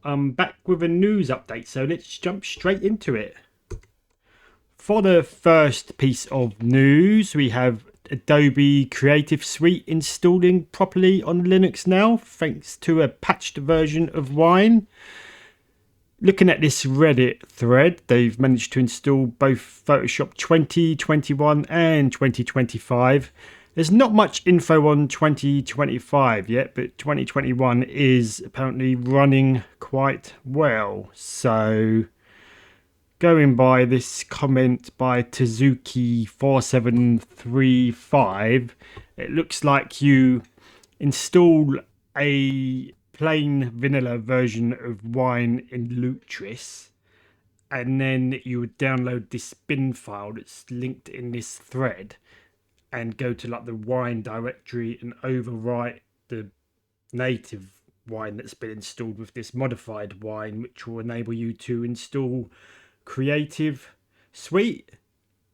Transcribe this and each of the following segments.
I'm back with a news update, so let's jump straight into it. For the first piece of news, we have Adobe Creative Suite installing properly on Linux now, thanks to a patched version of Wine. Looking at this Reddit thread, they've managed to install both Photoshop 2021 and 2025. There's not much info on 2025 yet, but 2021 is apparently running quite well. So, going by this comment by Tazuki4735, it looks like you install a plain vanilla version of Wine in Lutris, and then you would download this bin file that's linked in this thread and go to like the Wine directory and overwrite the native Wine that's been installed with this modified Wine, which will enable you to install Creative Suite,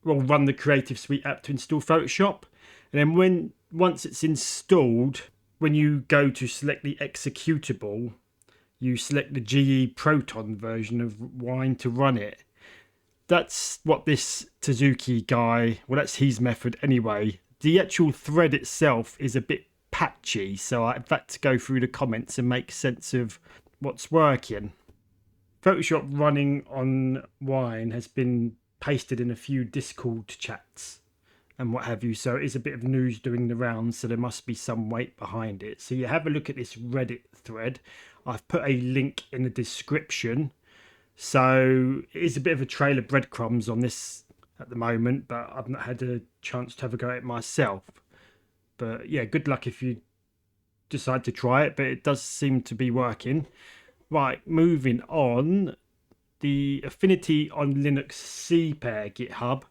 or run the Creative Suite app to install Photoshop. And then once it's installed, when you go to select the executable, you select the GE Proton version of Wine to run it. That's what this Tazuki guy, well, that's his method anyway. The actual thread itself is a bit patchy, so I've had to go through the comments and make sense of what's working. Photoshop running on Wine has been pasted in a few Discord chats and what have you, so it is a bit of news doing the rounds, so there must be some weight behind it. So you have a look at this Reddit thread. I've put a link in the description. So it is a bit of a trail of breadcrumbs on this at the moment, but I've not had a chance to have a go at it myself. But yeah, good luck if you decide to try it, but it does seem to be working. Right, moving on. The Affinity on Linux Seapear GitHub.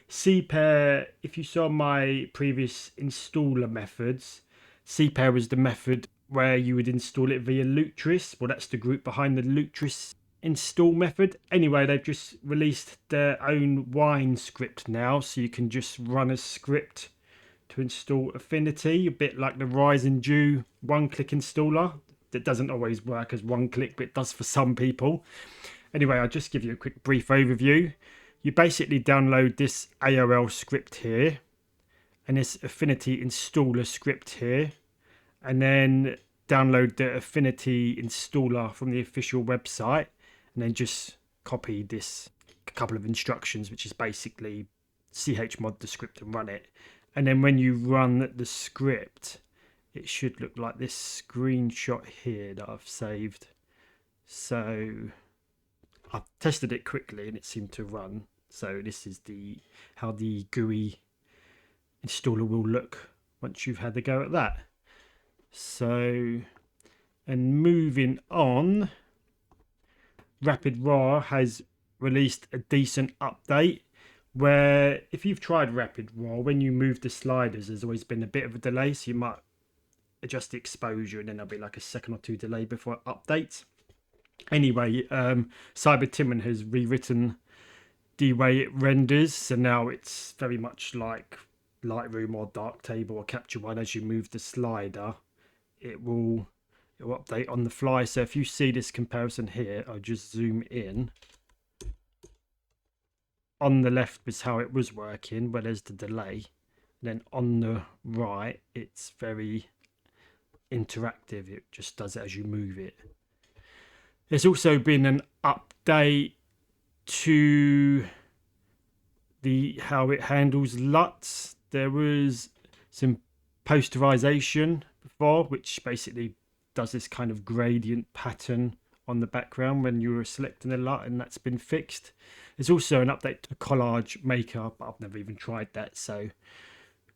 Seapear, if you saw my previous installer methods, Seapear was the method where you would install it via Lutris. Well, that's the group behind the Lutris install method. Anyway, they've just released their own Wine script now, so you can just run a script to install Affinity, a bit like the Rise and Dew one-click installer. That doesn't always work as one-click, but it does for some people. Anyway, I'll just give you a quick brief overview. You basically download this AOL script here and this Affinity installer script here, and then download the Affinity installer from the official website, and then just copy this couple of instructions, which is basically chmod the script and run it. And then when you run the script, it should look like this screenshot here that I've saved. So I've tested it quickly and it seemed to run. So this is how the GUI installer will look once you've had a go at that. So, and moving on, RapidRAW has released a decent update where if you've tried RapidRAW, when you move the sliders, there's always been a bit of a delay, so you might adjust the exposure and then there'll be like a second or two delay before it updates. Anyway, Cyber Timon has rewritten the way it renders, so now it's very much like Lightroom or Darktable or Capture One. As you move the slider, it will update on the fly. So if you see this comparison here, I'll just zoom in. On the left is how it was working, where there's the delay. And then on the right, it's very interactive. It just does it as you move it. There's also been an update to how it handles LUTs. There was some posterization before, which basically does this kind of gradient pattern on the background when you were selecting a LUT, and that's been fixed. There's also an update to Collage Maker, but I've never even tried that. So,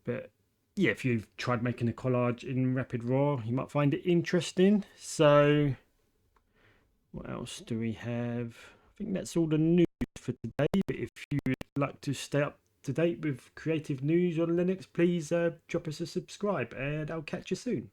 but yeah, if you've tried making a collage in RapidRAW, you might find it interesting. So, what else do we have? I think that's all the news for today. But if you would like to stay up to date with creative news on Linux, please drop us a subscribe, and I'll catch you soon.